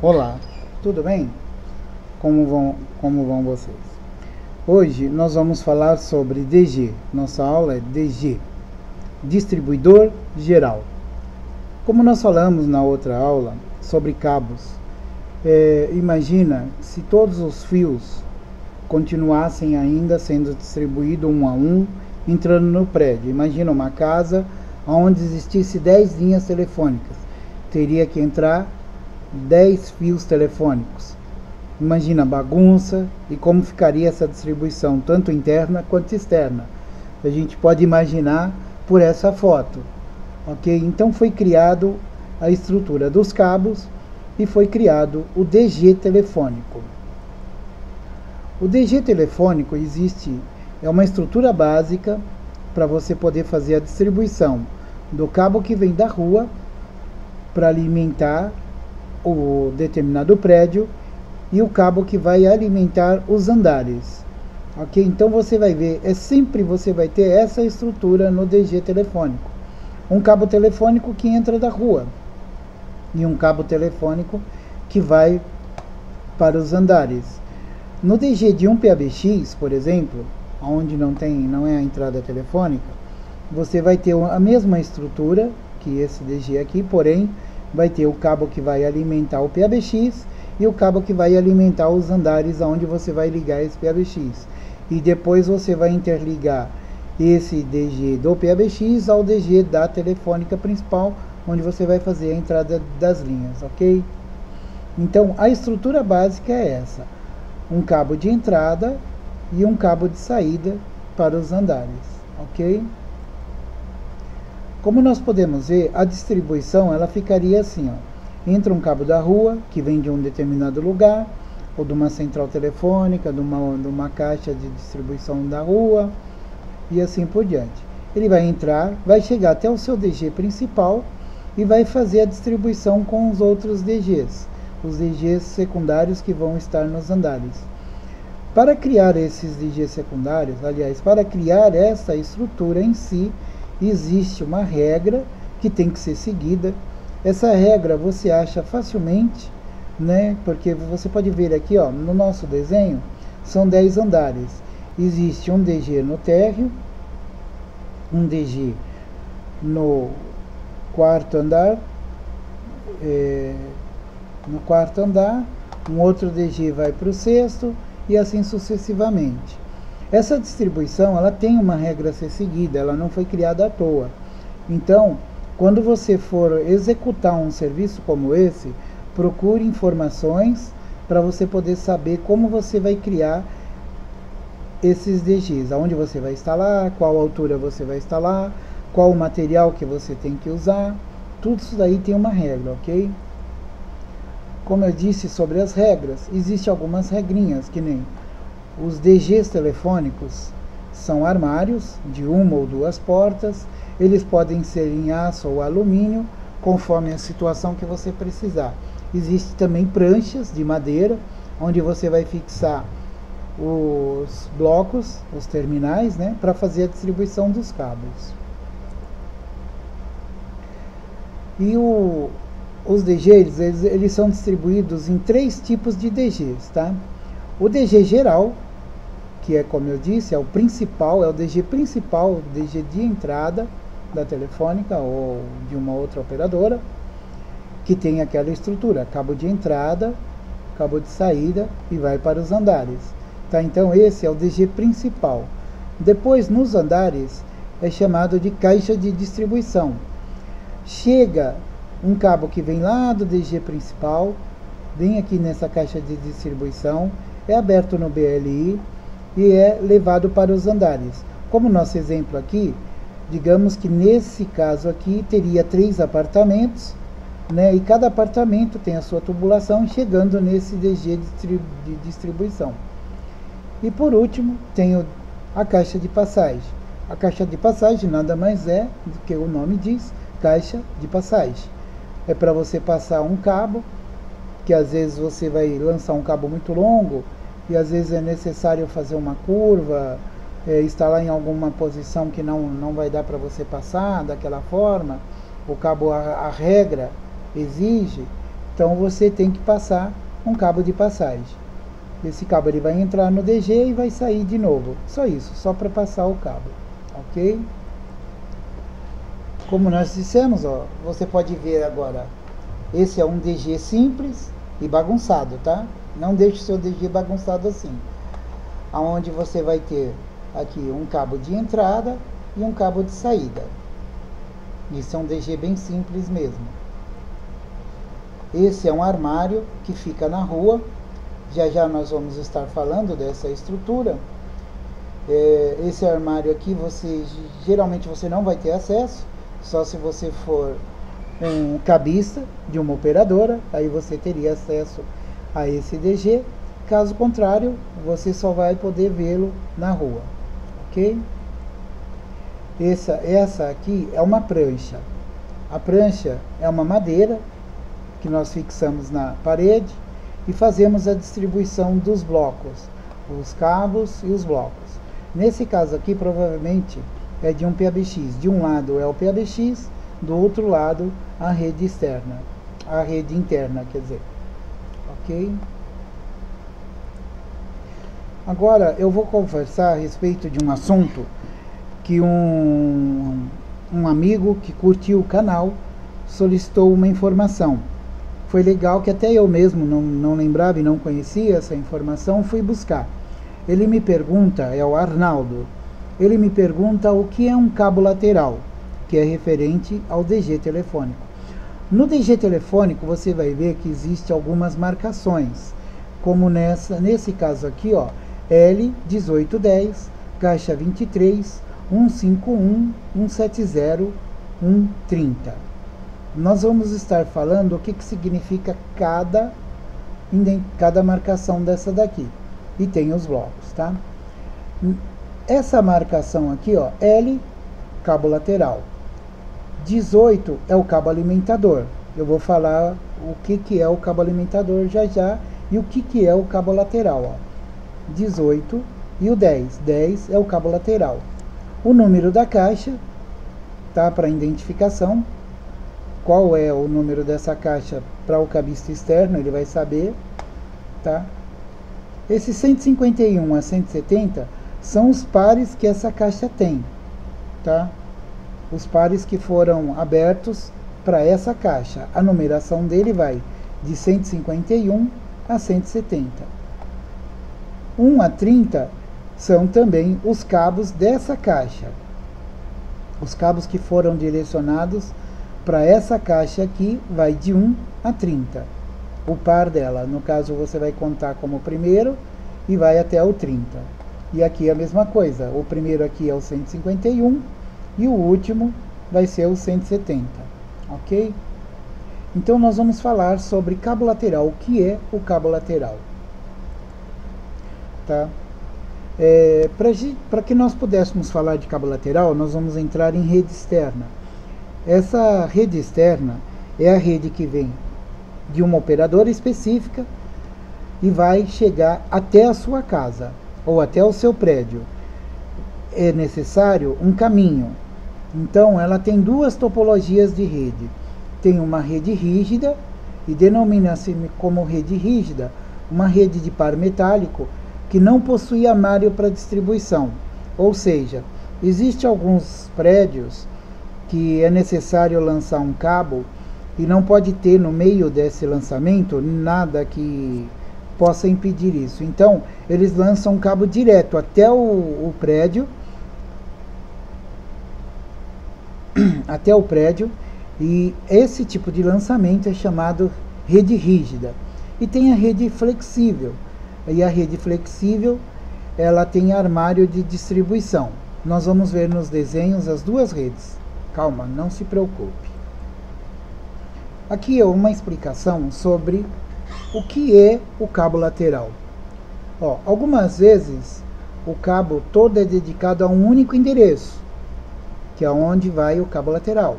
Olá, tudo bem? Como vão vocês? Hoje nós vamos falar sobre DG. Nossa aula é DG, Distribuidor Geral. Como nós falamos na outra aula sobre cabos, imagina se todos os fios continuassem ainda sendo distribuídos um a um, entrando no prédio. Imagina uma casa onde existisse 10 linhas telefônicas. Teria que entrar 10 fios telefônicos. Imagina a bagunça e como ficaria essa distribuição, tanto interna quanto externa. A gente pode imaginar por essa foto. Ok? Então foi criado a estrutura dos cabos e foi criado o DG telefônico. O DG telefônico é uma estrutura básica para você poder fazer a distribuição do cabo que vem da rua para alimentar o determinado prédio e o cabo que vai alimentar os andares. Ok? Então você vai ver, sempre você vai ter essa estrutura no DG telefônico. Um cabo telefônico que entra da rua e um cabo telefônico que vai para os andares. No DG de um PABX, por exemplo, onde não é a entrada telefônica, você vai ter a mesma estrutura que esse DG aqui, porém vai ter o cabo que vai alimentar o PABX e o cabo que vai alimentar os andares aonde você vai ligar esse PABX. E depois você vai interligar esse DG do PABX ao DG da telefônica principal, onde você vai fazer a entrada das linhas, ok? Então a estrutura básica é essa: um cabo de entrada e um cabo de saída para os andares, ok? Como nós podemos ver, a distribuição ela ficaria assim, ó. Entra um cabo da rua, que vem de um determinado lugar, ou de uma central telefônica, de uma caixa de distribuição da rua, e assim por diante. Ele vai entrar, vai chegar até o seu DG principal e vai fazer a distribuição com os outros DGs, os DGs secundários que vão estar nos andares. Para criar esses DGs secundários, aliás, para criar essa estrutura em si, existe uma regra que tem que ser seguida. Essa regra você acha facilmente, né? Porque você pode ver aqui, ó, no nosso desenho, são 10 andares. Existe um DG no térreo, um DG no quarto andar, um outro DG vai para o sexto e assim sucessivamente. Essa distribuição ela tem uma regra a ser seguida, ela não foi criada à toa. Então, quando você for executar um serviço como esse, procure informações para você poder saber como você vai criar esses DGs, aonde você vai instalar, qual altura você vai instalar, qual o material que você tem que usar. Tudo isso daí tem uma regra, ok? Como eu disse sobre as regras, existem algumas regrinhas, que nem os DGs telefônicos são armários de uma ou duas portas. Eles podem ser em aço ou alumínio, conforme a situação que você precisar. Existem também pranchas de madeira, onde você vai fixar os blocos, os terminais, né, para fazer a distribuição dos cabos. E os DGs, eles são distribuídos em 3 tipos de DGs, tá? O DG geral, que é, como eu disse, é o principal, é o DG principal, o DG de entrada da telefônica ou de uma outra operadora, que tem aquela estrutura, cabo de entrada, cabo de saída e vai para os andares. Tá? Então esse é o DG principal. Depois, nos andares, é chamado de caixa de distribuição. Chega um cabo que vem lá do DG principal, vem aqui nessa caixa de distribuição, é aberto no BLI e é levado para os andares. Como nosso exemplo aqui, digamos que nesse caso aqui teria 3 apartamentos, né, e cada apartamento tem a sua tubulação chegando nesse DG de distribuição. E por último, tem a caixa de passagem. A caixa de passagem nada mais é do que o nome diz, caixa de passagem. É para você passar um cabo, que às vezes você vai lançar um cabo muito longo, e às vezes é necessário fazer uma curva, instalar em alguma posição que não vai dar para você passar daquela forma, o cabo, a regra exige, Então você tem que passar um cabo de passagem. Esse cabo ele vai entrar no DG e vai sair de novo. Só isso, só para passar o cabo, ok? Como nós dissemos, ó, você pode ver agora, esse é um DG simples e bagunçado, tá? Não deixe o seu DG bagunçado assim. Aonde você vai ter aqui um cabo de entrada e um cabo de saída. Isso é um DG bem simples mesmo. Esse é um armário que fica na rua. Já já nós vamos estar falando dessa estrutura. Esse armário aqui, geralmente você não vai ter acesso, só se você for um cabista de uma operadora, aí você teria acesso a esse DG. Caso contrário, você só vai poder vê-lo na rua, ok? Essa aqui é uma prancha. A prancha é uma madeira que nós fixamos na parede e fazemos a distribuição dos blocos, os cabos e os blocos. Nesse caso aqui, provavelmente, é de um PABX. De um lado é o PABX, do outro lado a rede externa, a rede interna, quer dizer. Ok? Agora eu vou conversar a respeito de um assunto que um amigo que curtiu o canal solicitou uma informação. Foi legal que até eu mesmo não lembrava e não conhecia essa informação, fui buscar. Ele me pergunta, é o Arnaldo, ele me pergunta o que é um cabo lateral, que é referente ao DG telefônico. No DG telefônico você vai ver que existe algumas marcações, como nesse caso aqui, ó, L1810, caixa 23, 151, 170, 130. Nós vamos estar falando o que significa cada marcação dessa daqui. E tem os blocos, tá? Essa marcação aqui, ó, L, cabo lateral. 18 é o cabo alimentador. Eu vou falar o que é o cabo alimentador já já e o que é o cabo lateral, ó. 18 e o 10. 10 é o cabo lateral. O número da caixa, tá? Para identificação. Qual é o número dessa caixa para o cabista externo, ele vai saber, tá? Esses 151 a 170 são os pares que essa caixa tem, tá? Os pares que foram abertos para essa caixa. A numeração dele vai de 151 a 170. 1 a 30 são também os cabos dessa caixa. Os cabos que foram direcionados para essa caixa aqui vai de 1 a 30. O par dela, no caso você vai contar como o primeiro e vai até o 30. E aqui é a mesma coisa, o primeiro aqui é o 151 e o último vai ser o 170, ok? Então nós vamos falar sobre cabo lateral, o que é o cabo lateral, tá? Para que nós pudéssemos falar de cabo lateral, nós vamos entrar em rede externa. Essa rede externa é a rede que vem de uma operadora específica e vai chegar até a sua casa ou até o seu prédio. É necessário um caminho. Então ela tem duas topologias de rede. Tem uma rede rígida e denomina-se como rede rígida uma rede de par metálico que não possui armário para distribuição. Ou seja, existem alguns prédios que é necessário lançar um cabo e não pode ter no meio desse lançamento nada que possa impedir isso. Então, eles lançam um cabo direto até o prédio, e esse tipo de lançamento é chamado rede rígida. E tem a rede flexível. E a rede flexível, ela tem armário de distribuição. Nós vamos ver nos desenhos as duas redes. Calma, não se preocupe. Aqui é uma explicação sobre o que é o cabo lateral. Ó, algumas vezes o cabo todo é dedicado a um único endereço, que é onde vai o cabo lateral.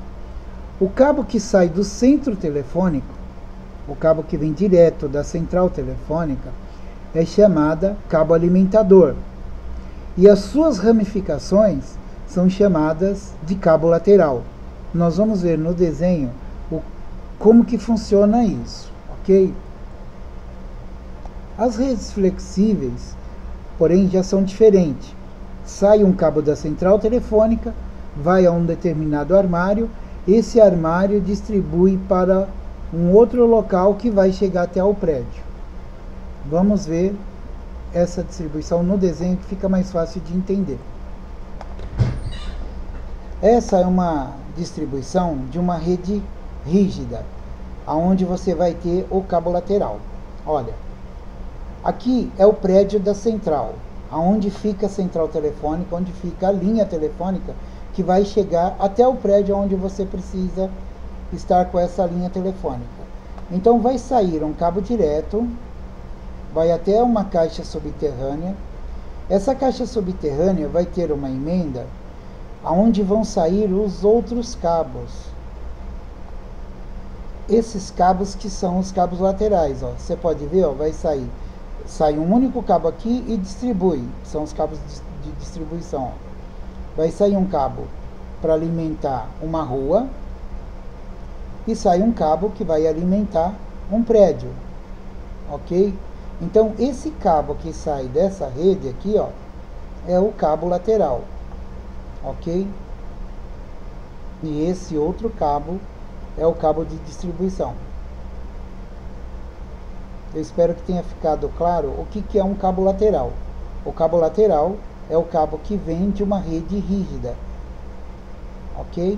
O cabo que sai do centro telefônico, o cabo que vem direto da central telefônica, é chamada cabo alimentador. E as suas ramificações são chamadas de cabo lateral. Nós vamos ver no desenho como que funciona isso, ok? As redes flexíveis, porém, já são diferentes. Sai um cabo da central telefônica, vai a um determinado armário, esse armário distribui para um outro local que vai chegar até o prédio. Vamos ver essa distribuição no desenho que fica mais fácil de entender. Essa é uma distribuição de uma rede rígida, aonde você vai ter o cabo lateral. Olha, aqui é o prédio da central, aonde fica a central telefônica, onde fica a linha telefônica que vai chegar até o prédio onde você precisa estar com essa linha telefônica. Então vai sair um cabo direto, vai até uma caixa subterrânea. Essa caixa subterrânea vai ter uma emenda aonde vão sair os outros cabos. Esses cabos que são os cabos laterais, ó. Você pode ver, ó, sai um único cabo aqui e distribui. São os cabos de distribuição, ó. Vai sair um cabo para alimentar uma rua e sai um cabo que vai alimentar um prédio, ok? Então esse cabo que sai dessa rede aqui, ó, é o cabo lateral, ok? E esse outro cabo é o cabo de distribuição. Eu espero que tenha ficado claro o que é um cabo lateral. O cabo lateral é o cabo que vem de uma rede rígida, ok?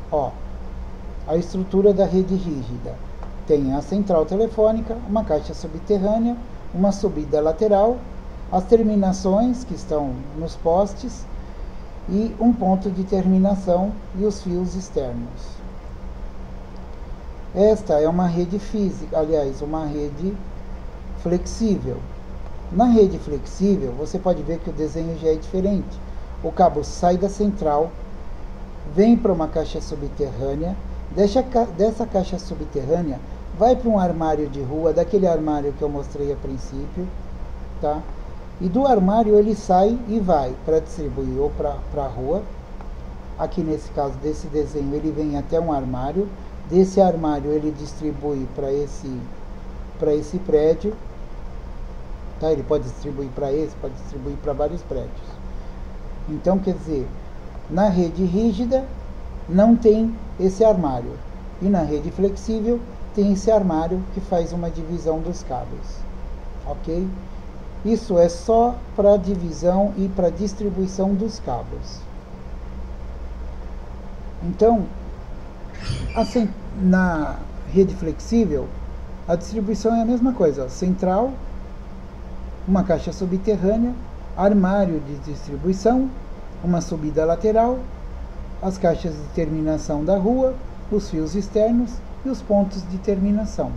Ó, a estrutura da rede rígida tem a central telefônica, uma caixa subterrânea, uma subida lateral, as terminações que estão nos postes e um ponto de terminação e os fios externos. Esta é uma rede física, aliás, uma rede flexível. Na rede flexível, você pode ver que o desenho já é diferente. O cabo sai da central, vem para uma caixa subterrânea, dessa caixa subterrânea vai para um armário de rua, daquele armário que eu mostrei a princípio, tá? E do armário ele sai e vai para distribuir ou para a rua. Aqui nesse caso desse desenho ele vem até um armário, desse armário ele distribui para esse prédio, tá? Ele pode distribuir para esse, pode distribuir para vários prédios. Então, quer dizer, na rede rígida não tem esse armário, e na rede flexível tem esse armário que faz uma divisão dos cabos, ok? Isso é só para divisão e para distribuição dos cabos. Então, assim, na rede flexível, a distribuição é a mesma coisa, ó, central, uma caixa subterrânea, armário de distribuição, uma subida lateral, as caixas de terminação da rua, os fios externos e os pontos de terminação.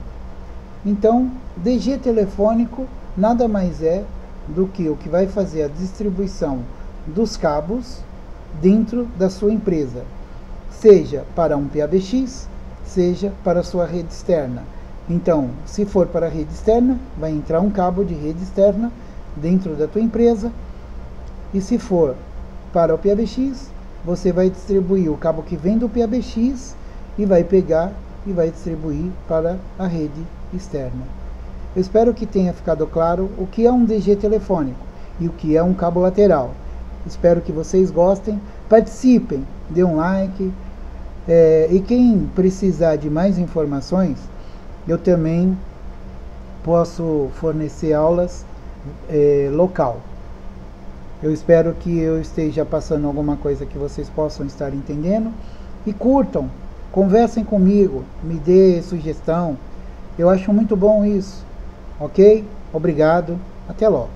Então, DG telefônico nada mais é do que o que vai fazer a distribuição dos cabos dentro da sua empresa, seja para um PABX, seja para a sua rede externa. Então, se for para a rede externa, vai entrar um cabo de rede externa dentro da tua empresa, e se for para o PABX, você vai distribuir o cabo que vem do PABX e vai pegar e vai distribuir para a rede externa. Eu espero que tenha ficado claro o que é um DG telefônico e o que é um cabo lateral. Espero que vocês gostem, participem, dê um like, e quem precisar de mais informações, eu também posso fornecer aulas local. Eu espero que eu esteja passando alguma coisa que vocês possam estar entendendo, e curtam, conversem comigo, me dê sugestão. Eu acho muito bom isso, ok? Obrigado, até logo.